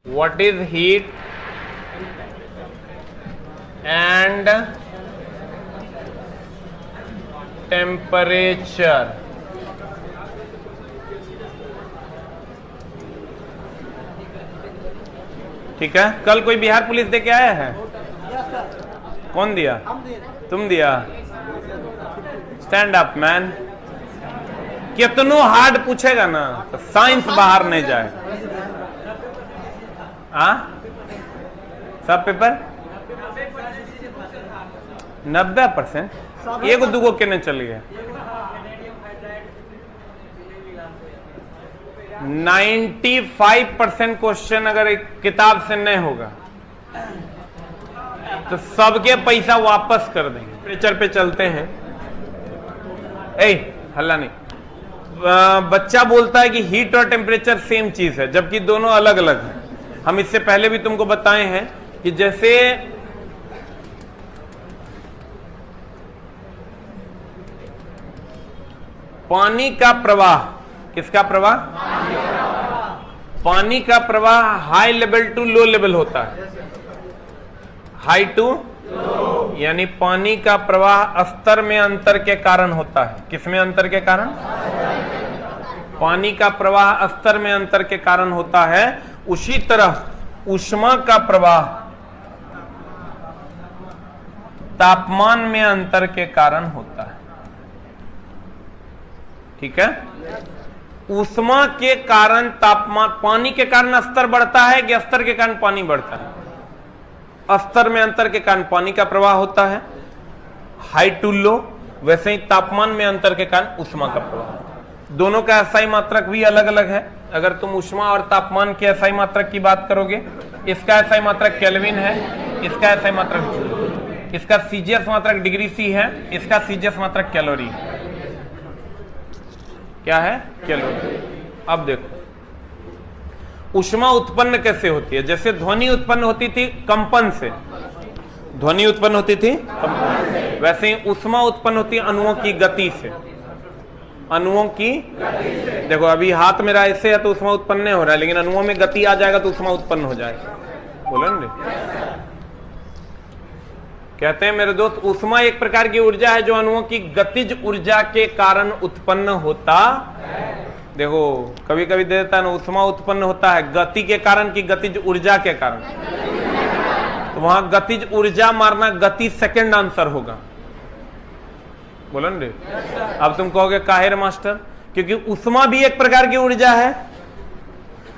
What is heat and temperature. ठीक है, कल कोई बिहार पुलिस दे के आया है? कौन दिया? तुम दिया? Stand up man. कितनों हार्ड पूछेगा ना तो साइंस बाहर नहीं जाए। सब पेपर 90%। एक दूगो के नहीं चल गया। 95% क्वेश्चन अगर एक किताब से नहीं होगा तो सबके पैसा वापस कर देंगे। टेम्परेचर पे चलते हैं। हल्ला नहीं। बच्चा बोलता है कि हीट और टेम्परेचर सेम चीज है, जबकि दोनों अलग अलग हैं। हम इससे पहले भी तुमको बताए हैं कि जैसे पानी का प्रवाह, किसका प्रवाह? पानी का प्रवाह high level to low level होता है। हाई टू यानी पानी का प्रवाह स्तर में अंतर के कारण होता है। किसमें अंतर के कारण? पानी का प्रवाह स्तर में अंतर के कारण होता है। उसी तरह ऊष्मा का प्रवाह तापमान में अंतर के कारण होता है। ठीक है, ऊष्मा के कारण तापमान, पानी के कारण स्तर बढ़ता है कि स्तर के कारण पानी बढ़ता है? स्तर में अंतर के कारण पानी का प्रवाह होता है हाई टू लो, वैसे ही तापमान में अंतर के कारण ऊष्मा का प्रवाह। दोनों का एसआई मात्रक भी अलग अलग है। अगर तुम ऊष्मा और तापमान के एसआई मात्रक की बात करोगे, इसका एसआई मात्रक केल्विन है, इसका एसआई मात्रक जूल, इसका सीजीएस मात्रक डिग्री सी है, इसका सीजीएस मात्रक कैलोरी है। क्या है? कैलोरी। अब देखो ऊष्मा उत्पन्न कैसे होती है। जैसे ध्वनि उत्पन्न होती थी कंपन से, ध्वनि उत्पन्न होती थी कंपन से, वैसे ही ऊष्मा उत्पन्न होती है अणुओं की गति से। अणुओं की देखो अभी हाथ मेरा ऐसे है तो ऊष्मा उत्पन्न नहीं हो रहा है, लेकिन अणुओं में गति आ जाएगा तो ऊष्मा उत्पन्न हो जाएगा। बोलो ना। कहते हैं मेरे दोस्त, ऊष्मा एक प्रकार की ऊर्जा है जो अणुओं की गतिज ऊर्जा के कारण उत्पन्न होता। देखो कभी कभी दे देता है ना, ऊष्मा उत्पन्न होता है गति के कारण कि गतिज ऊर्जा के कारण, तो वहां गतिज ऊर्जा मारना, गति सेकंड आंसर होगा। बोलो ना। अब तुम कहोगे काहे रे मास्टर? क्योंकि ऊष्मा भी एक प्रकार की ऊर्जा है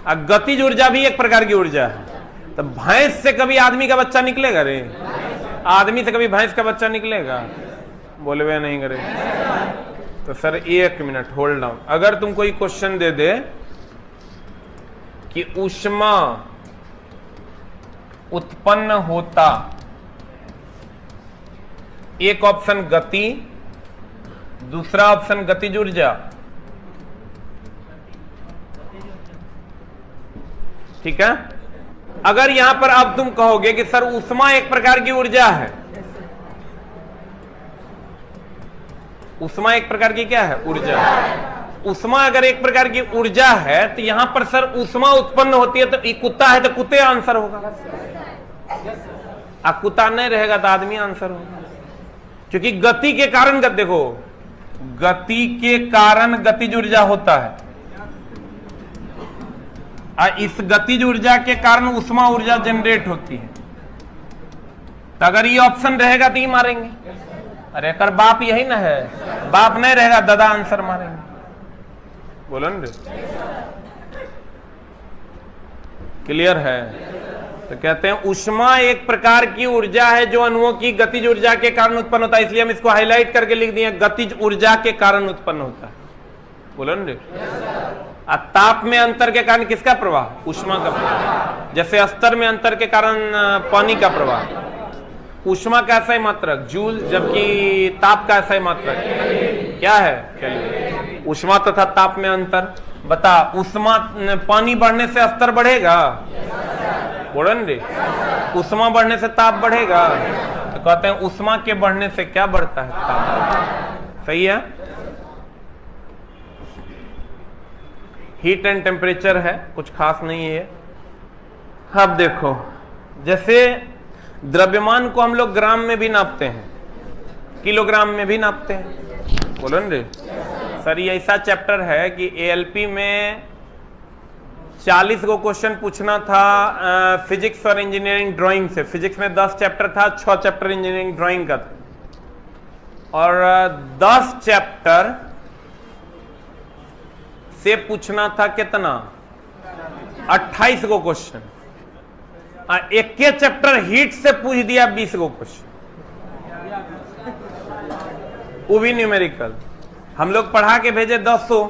और गतिज ऊर्जा भी एक प्रकार की ऊर्जा है। तो भैंस से कभी आदमी का बच्चा निकलेगा रे? आदमी से कभी भैंस का बच्चा निकलेगा? बोलवे नहीं करे। तो सर एक मिनट होल्ड डाउन। अगर तुम कोई क्वेश्चन दे दे कि ऊष्मा उत्पन्न होता, एक ऑप्शन गति, दूसरा ऑप्शन गतिज ऊर्जा, ठीक है। अगर यहां पर अब तुम कहोगे कि सर ऊष्मा एक प्रकार की ऊर्जा है, ऊष्मा एक प्रकार की क्या है? ऊर्जा। ऊष्मा अगर एक प्रकार की ऊर्जा है तो यहां पर सर ऊष्मा उत्पन्न होती है तो कुत्ता है तो कुत्ते आंसर होगा, कुत्ता नहीं रहेगा तो आदमी आंसर होगा। क्योंकि गति के कारण, देखो गति के कारण गतिज ऊर्जा होता है और इस गतिज ऊर्जा के कारण ऊष्मा ऊर्जा जनरेट होती है। तो अगर ये ऑप्शन रहेगा तो ही मारेंगे। अरे कर बाप यही ना है, बाप नहीं रहेगा दादा आंसर मारेंगे। बोलो ना। क्लियर है? तो कहते हैं ऊष्मा एक प्रकार की ऊर्जा है जो अणुओं की गतिज ऊर्जा के कारण उत्पन्न होता है, इसलिए हम इसको हाईलाइट करके लिख दिए, गतिज ऊर्जा के कारण उत्पन्न होता है। बोलो ना। ताप में अंतर के कारण किसका प्रवाह? ऊष्मा का प्रवाह। जैसे स्तर में अंतर के कारण पानी का प्रवाह। ऊष्मा का एसआई मात्रक जूल, जबकि ताप का एसआई मात्रक क्या है? केल्विन। ऊष्मा तथा ताप में अंतर। बता, ऊष्मा, पानी बढ़ने से स्तर बढ़ेगा? बोलो ना रे। ऊष्मा बढ़ने से ताप बढ़ेगा? तो कहते हैं ऊष्मा के बढ़ने से क्या बढ़ता है? ताप। सही है। हीट एंड टेम्परेचर है, कुछ खास नहीं है। अब देखो, जैसे द्रव्यमान को हम लोग ग्राम में भी नापते हैं, किलोग्राम में भी नापते हैं, बोलो ना रे। सर ये ऐसा चैप्टर है कि एएलपी में 40 को क्वेश्चन पूछना था फिजिक्स और इंजीनियरिंग ड्राइंग से। फिजिक्स में 10 चैप्टर था, 6 चैप्टर इंजीनियरिंग ड्राइंग का था, और 10 चैप्टर से पूछना था कितना, 28 को क्वेश्चन। एक के चैप्टर हीट से पूछ दिया 20 को क्वेश्चन, वो भी न्यूमेरिकल। हम लोग पढ़ा के भेजे 200,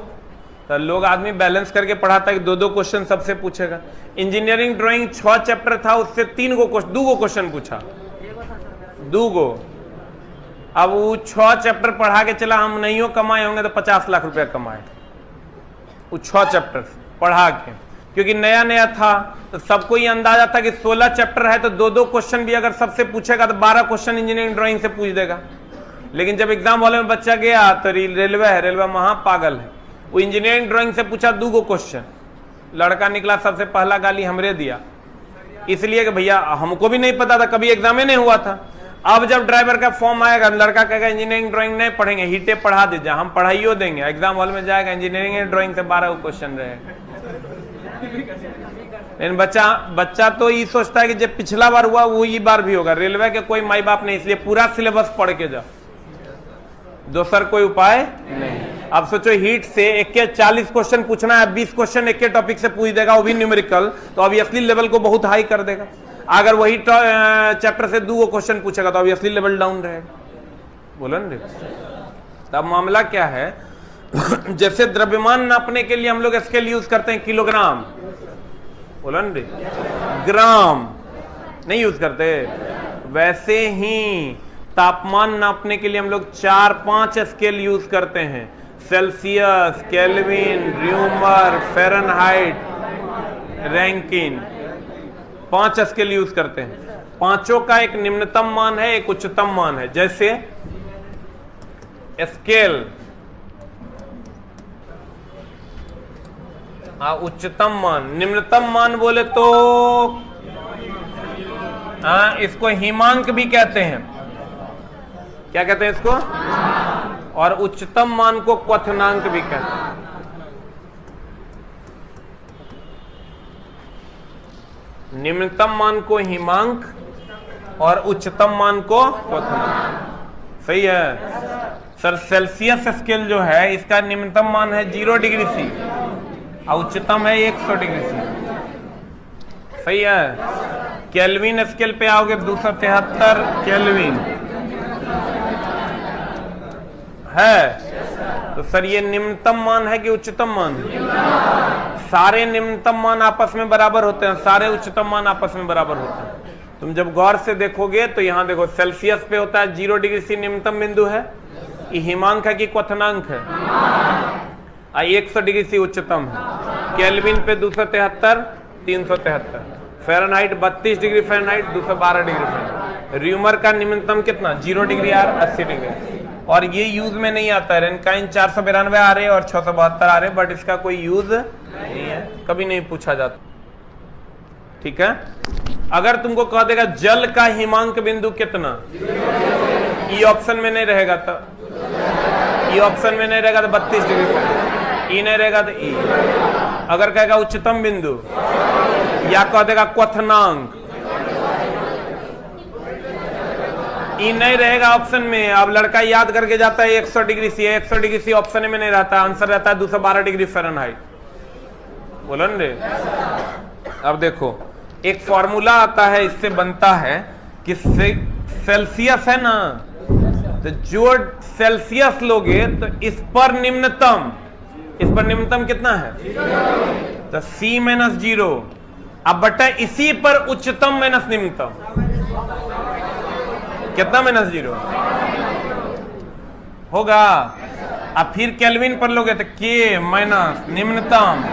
तो लोग आदमी बैलेंस करके पढ़ाता है कि 2-2 क्वेश्चन सबसे पूछेगा। इंजीनियरिंग ड्राइंग 6 चैप्टर था, उससे 2 क्वेश्चन पूछा, 2। अब वो 6 चैप्टर पढ़ा के चला, हम नहीं हो कमाए होंगे तो 50 लाख रुपया कमाए, वो 6 चैप्टर पढ़ा के, क्योंकि नया नया था तो सबको ये अंदाजा था कि 16 चैप्टर है तो 2-2 क्वेश्चन भी अगर सबसे पूछेगा तो 12 क्वेश्चन इंजीनियरिंग ड्राइंग से पूछ देगा। लेकिन जब एग्जाम हॉल में बच्चा गया तो रेलवे है, रेलवे महा पागल है, वो इंजीनियरिंग ड्राइंग से पूछा 2 क्वेश्चन, लड़का निकला सबसे पहला गाली हमरे दिया, इसलिए कि भैया हमको भी नहीं पता था, कभी एग्जाम ही नहीं हुआ था। अब जब ड्राइवर का फॉर्म आएगा, लड़का कहेगा इंजीनियरिंग ड्राइंग नहीं पढ़ेंगे, हीटे पढ़ा दीजिए, हम पढ़ाइयो देंगे। एग्जाम हॉल में जाएगा, इंजीनियरिंग ड्राइंग से 12 क्वेश्चन रहेगा। लेकिन बच्चा तो ये सोचता है कि जब पिछला बार हुआ वो ये बार भी होगा। रेलवे के कोई माई बाप नहीं, इसलिए पूरा सिलेबस पढ़ के जाओ, दूसर कोई उपाय नहीं। अब सोचो हीट से एक के 40 क्वेश्चन पूछना है, 20 क्वेश्चन एक के टॉपिक से पूछ देगा, वो भी न्यूमेरिकल, तो ऑब्वियसली लेवल को बहुत हाई कर देगा। अगर वही चैप्टर से 2 क्वेश्चन पूछेगा तो ऑब्वियसली लेवल डाउन रहेगा, बोलो ना। तब मामला क्या है, जैसे द्रव्यमान नापने के लिए हम लोग स्केल यूज करते हैं किलोग्राम, बोलो ना, ग्राम नहीं यूज करते, वैसे ही तापमान नापने के लिए हम लोग 4-5 स्केल यूज करते हैं, Celsius, kelvin, rumour, Fahrenheit, Rankine, 5 scale use करते हैं। पांचों का एक निम्नतम मान है, एक उच्चतम मान है। जैसे स्केल उच्चतम मान, निम्नतम मान बोले तो इसको हिमांक भी कहते हैं, क्या कहते हैं इसको, और उच्चतम मान को क्वथनांक भी कहते हैं। निम्नतम मान को हिमांक और उच्चतम मान को क्वथनांक। सही है सर। सेल्सियस स्केल जो है इसका निम्नतम मान है 0 डिग्री सी और उच्चतम है 100 डिग्री सी। सही है। केल्विन स्केल पे आओगे 273 केल्विन है, तो सर ये निम्नतम मान है कि उच्चतम मान है? सारे निम्नतम मान आपस में बराबर होते हैं, सारे उच्चतम मान आपस में बराबर होते हैं। तुम जब गौर से देखोगे तो यहाँ देखो, सेल्सियस पे होता है 0 डिग्री सी निम्नतम बिंदु है, ये हिमांक है कि क्वथनांक है? 100 डिग्री सी उच्चतम है। केल्विन पे 273 373, Fahrenheit 32 degree Fahrenheit 212 degree Fahrenheit. Rumour का निम्नतम कितना 0 डिग्री आर 80 डिग्री, और ये यूज में नहीं आता है। रेनकाइन 492 आ रहे और 672 आ रहे, बट इसका कोई यूज नहीं है, कभी नहीं पूछा जाता। ठीक है। अगर तुमको कह देगा जल का हिमांक बिंदु कितना, ई ऑप्शन में नहीं रहेगा तो ई ऑप्शन में नहीं रहेगा तो 32 डिग्री, ई नहीं रहेगा तो ई। अगर कहेगा उच्चतम बिंदु, या कह देगा क्वथनांक, ई नहीं रहेगा ऑप्शन में। अब लड़का याद करके जाता है 100 degree C, 100 degree C option में नहीं रहता, आंसर रहता है 212 डिग्री फ़ारेनहाइट। बोलो न रे। अब देखो एक फॉर्मूला आता है, इससे बनता है कि सेल्सियस है ना, तो जो सेल्सियस लोगे तो इस पर निम्नतम कितना है, तो C - 0, अब बटा इसी पर उच्चतम माइनस निम्नतम कितना -0 होगा। अब फिर केल्विन पर लोगे तो K माइनस निम्नतम,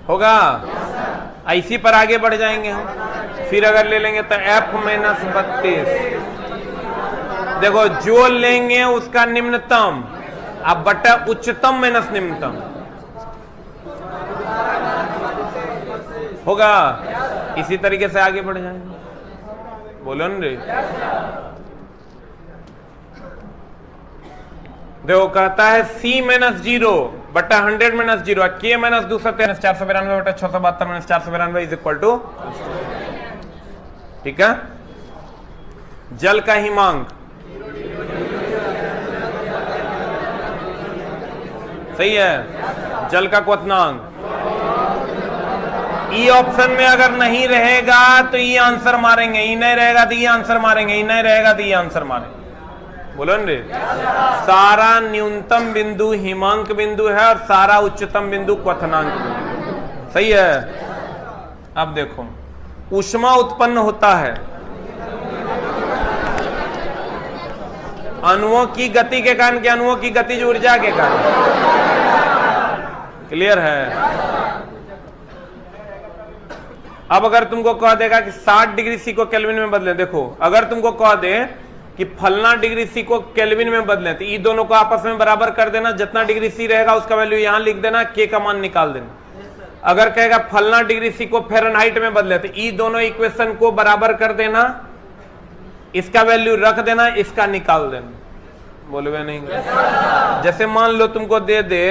होगा। इसी पर आगे बढ़ जाएंगे हम। फिर अगर ले लेंगे तो F - 32, देखो जो लेंगे उसका निम्नतम, अब बटा उच्चतम माइनस निम्नतम होगा। इसी तरीके से आगे बढ़ जाएंगे। बोलो न रे। देखो कहता है C माइनस 0 बटा 100 माइनस 0 K माइनस 293 492 बटा 672 माइनस 492 इज इक्वल टू, ठीक है। जल का हिमांक सही है, जल का क्वथनांक ई ऑप्शन में अगर नहीं रहेगा तो ई आंसर मारेंगे, ई नहीं रहेगा तो ई आंसर मारेंगे, ई नहीं रहेगा तो ई आंसर मारेंगे। बोलो न रे। सारा न्यूनतम बिंदु हिमांक बिंदु है और सारा उच्चतम बिंदु क्वथनांक बिंदु, सही है। अब देखो ऊष्मा उत्पन्न होता है अणुओं की गति के कारण कि अणुओं की गतिज ऊर्जा के कारण। क्लियर है। अब अगर तुमको कह देगा कि 60 डिग्री सी को केल्विन में बदले, देखो अगर तुमको कह दे कि फलना डिग्री सी को केल्विन में बदले तो ये दोनों को आपस में बराबर कर देना, जितना डिग्री सी रहेगा उसका वैल्यू यहां लिख देना, के का मान निकाल देना। अगर कहेगा फलना डिग्री सी को फ़ारेनहाइट में बदले तो ये दोनों इक्वेशन को बराबर कर देना, इसका वैल्यू रख देना, इसका निकाल देना। बोलोगे नहीं? जैसे मान लो तुमको दे दे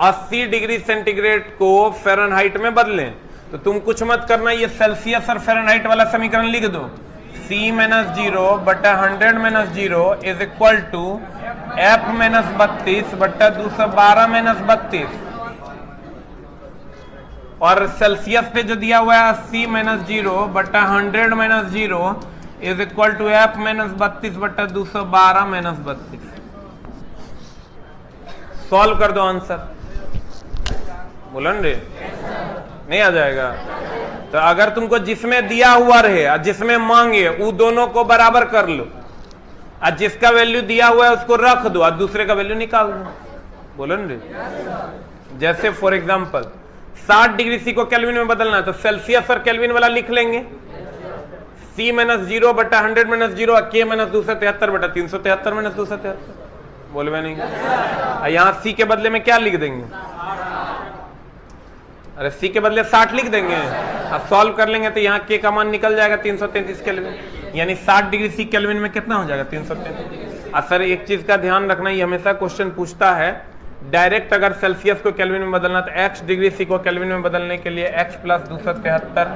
80 डिग्री सेंटीग्रेड को फ़ारेनहाइट में बदलें तो तुम कुछ मत करना, ये सेल्सियस और फ़ारेनहाइट वाला समीकरण लिख दो। C माइनस 0 बटा 100 minus 0 is equal to F minus 32 बटा 212 माइनस 32, और सेल्सियस पे जो दिया हुआ है 80 माइनस 0 बटा 100 minus 0 is equal to F minus 32 बटा 212 माइनस 32। सॉल्व कर दो आंसर। बोलो न रे, नहीं आ जाएगा। तो अगर तुमको जिसमें दिया हुआ रहे और जिसमें मांगे वो दोनों को बराबर कर लो, और जिसका वैल्यू दिया हुआ है उसको रख दो और दूसरे का वैल्यू निकाल दो। बोलो न रे। जैसे फॉर एग्जांपल 60 डिग्री सी को केल्विन में बदलना है तो सेल्सियस और केल्विन वाला लिख लेंगे। C माइनस 0 बटा 100 माइनस 0 K माइनस 273 बटा 373 माइनस 273। बोलवे नहीं। यहां C के बदले में क्या लिख देंगे? अरे C के बदले 60 लिख देंगे। अब सॉल्व कर लेंगे तो यहाँ K का मान निकल जाएगा 333 केल्विन, यानी 60 डिग्री सी केल्विन में कितना हो जाएगा? 333। और सर एक चीज का ध्यान रखना, ये हमेशा क्वेश्चन पूछता है डायरेक्ट अगर सेल्सियस को केल्विन में बदलना तो x डिग्री सी को केल्विन में बदलने के लिए x प्लस 273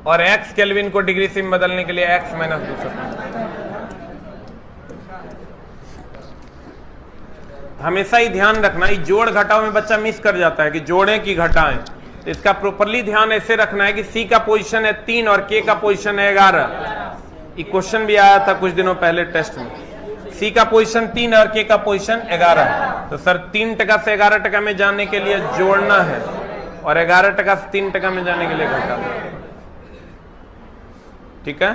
और x केल्विन को डिग्री सी में बदलने के लिए x माइनस 273। हमेशा ही ध्यान रखना, ये जोड़ घटाओ में बच्चा मिस कर जाता है कि जोड़ें कि घटाएं, तो इसका प्रॉपरली ध्यान ऐसे रखना है कि C का पोजीशन है 3 और K का पोजीशन है 11। ये क्वेश्चन भी आया था कुछ दिनों पहले टेस्ट में। C का पोजीशन 3 और K का पोजीशन 11, तो सर 3% से 11% में जाने के लिए जोड़ना है और 11% से 3% में जाने के लिए घटाना। ठीक है,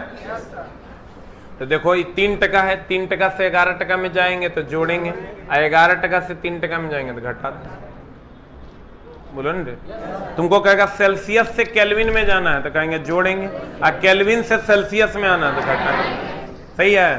तो देखो ये 3% है, 3% से 11% में जाएंगे तो जोड़ेंगे, और 11% से 3% में जाएंगे तो घटा देंगे। बोलो न रे। तुमको कहेगा सेल्सियस से केल्विन में जाना है तो कहेंगे जोड़ेंगे, और केल्विन से सेल्सियस में आना है तो घटाएंगे। सही है।